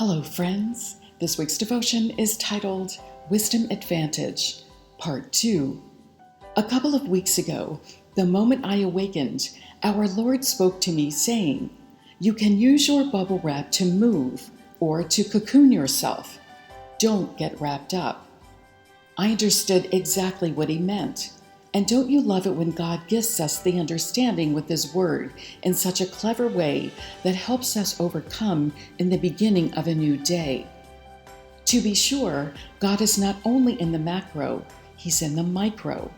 Hello, friends. This week's devotion is titled Wisdom Advantage, Part 2. A couple of weeks ago, the moment I awakened, our Lord spoke to me saying, "You can use your bubble wrap to move or to cocoon yourself. Don't get wrapped up." I understood exactly what he meant. And don't you love it when God gives us the understanding with His Word in such a clever way that helps us overcome in the beginning of a new day? To be sure, God is not only in the macro, He's in the micro.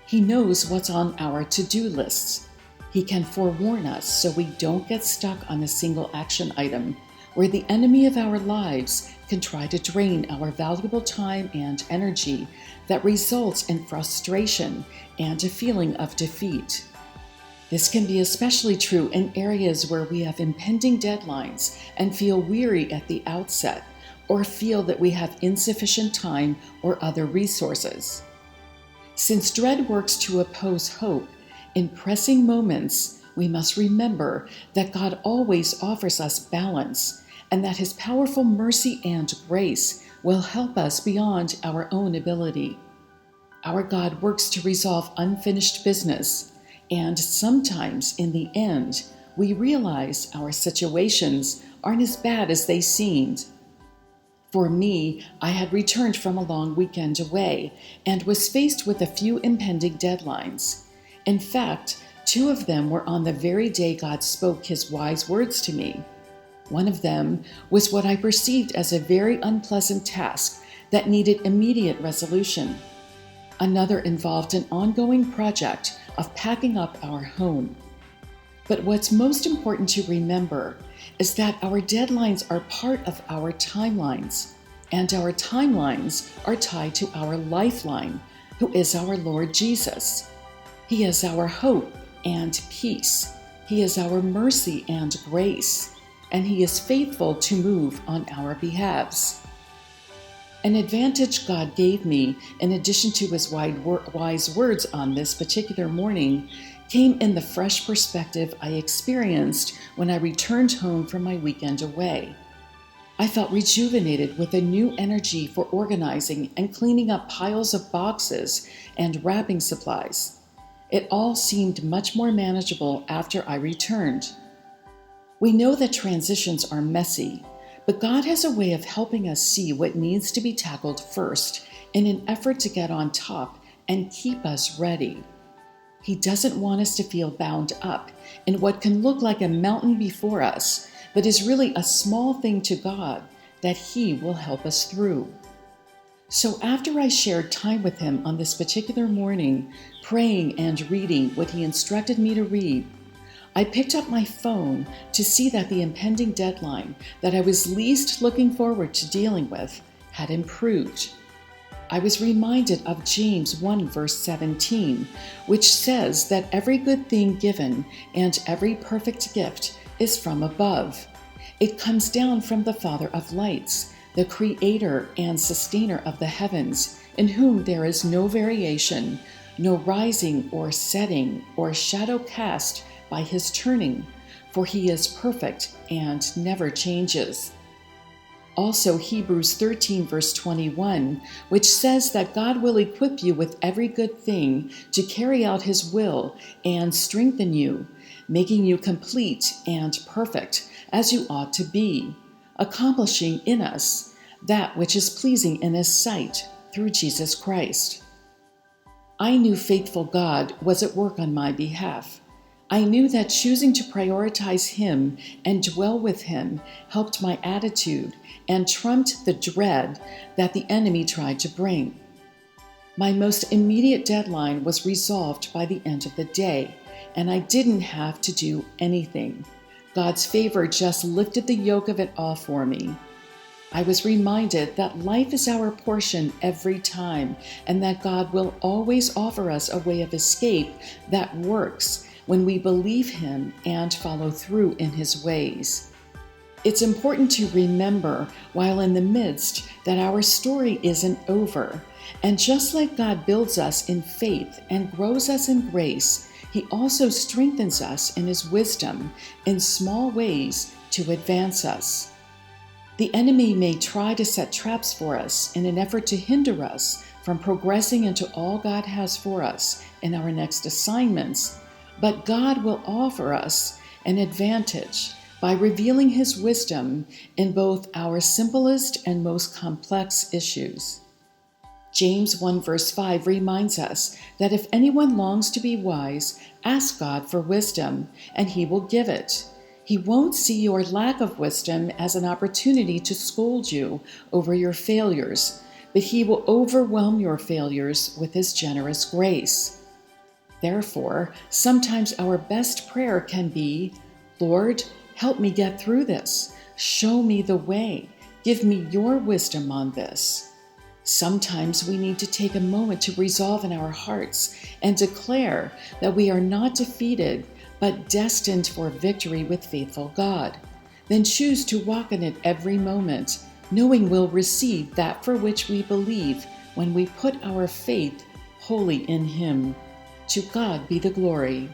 He knows what's on our to-do lists. He can forewarn us so we don't get stuck on a single action item where the enemy of our lives can try to drain our valuable time and energy that results in frustration and a feeling of defeat. This can be especially true in areas where we have impending deadlines and feel weary at the outset, or feel that we have insufficient time or other resources. Since dread works to oppose hope, in pressing moments, we must remember that God always offers us balance, and that His powerful mercy and grace will help us beyond our own ability. Our God works to resolve unfinished business, and sometimes, in the end, we realize our situations aren't as bad as they seemed. For me, I had returned from a long weekend away and was faced with a few impending deadlines. In fact, 2 of them were on the very day God spoke His wise words to me. One of them was what I perceived as a very unpleasant task that needed immediate resolution. Another involved an ongoing project of packing up our home. But what's most important to remember is that our deadlines are part of our timelines, and our timelines are tied to our lifeline, who is our Lord Jesus. He is our hope and peace. He is our mercy and grace. And He is faithful to move on our behalves. An advantage God gave me, in addition to His wise words on this particular morning, came in the fresh perspective I experienced when I returned home from my weekend away. I felt rejuvenated with a new energy for organizing and cleaning up piles of boxes and wrapping supplies. It all seemed much more manageable after I returned. We know that transitions are messy, but God has a way of helping us see what needs to be tackled first in an effort to get on top and keep us ready. He doesn't want us to feel bound up in what can look like a mountain before us, but is really a small thing to God that He will help us through. So after I shared time with Him on this particular morning, praying and reading what He instructed me to read, I picked up my phone to see that the impending deadline that I was least looking forward to dealing with had improved. I was reminded of James 1 verse 17, which says that every good thing given and every perfect gift is from above. It comes down from the Father of lights, the Creator and Sustainer of the heavens, in whom there is no variation, no rising or setting or shadow cast by His turning, for He is perfect and never changes. Also Hebrews 13 verse 21, which says that God will equip you with every good thing to carry out His will and strengthen you, making you complete and perfect as you ought to be, accomplishing in us that which is pleasing in His sight through Jesus Christ. I knew faithful God was at work on my behalf. I knew that choosing to prioritize Him and dwell with Him helped my attitude and trumped the dread that the enemy tried to bring. My most immediate deadline was resolved by the end of the day, and I didn't have to do anything. God's favor just lifted the yoke of it all for me. I was reminded that life is our portion every time, and that God will always offer us a way of escape that works when we believe Him and follow through in His ways. It's important to remember while in the midst that our story isn't over, and just like God builds us in faith and grows us in grace, He also strengthens us in His wisdom in small ways to advance us. The enemy may try to set traps for us in an effort to hinder us from progressing into all God has for us in our next assignments, but God will offer us an advantage by revealing His wisdom in both our simplest and most complex issues. James 1 verse 5 reminds us that if anyone longs to be wise, ask God for wisdom, and He will give it. He won't see your lack of wisdom as an opportunity to scold you over your failures, but He will overwhelm your failures with His generous grace. Therefore, sometimes our best prayer can be, Lord, help me get through this. Show me the way. Give me your wisdom on this. Sometimes we need to take a moment to resolve in our hearts and declare that we are not defeated, but destined for victory with faithful God. Then choose to walk in it every moment, knowing we'll receive that for which we believe when we put our faith wholly in Him. To God be the glory.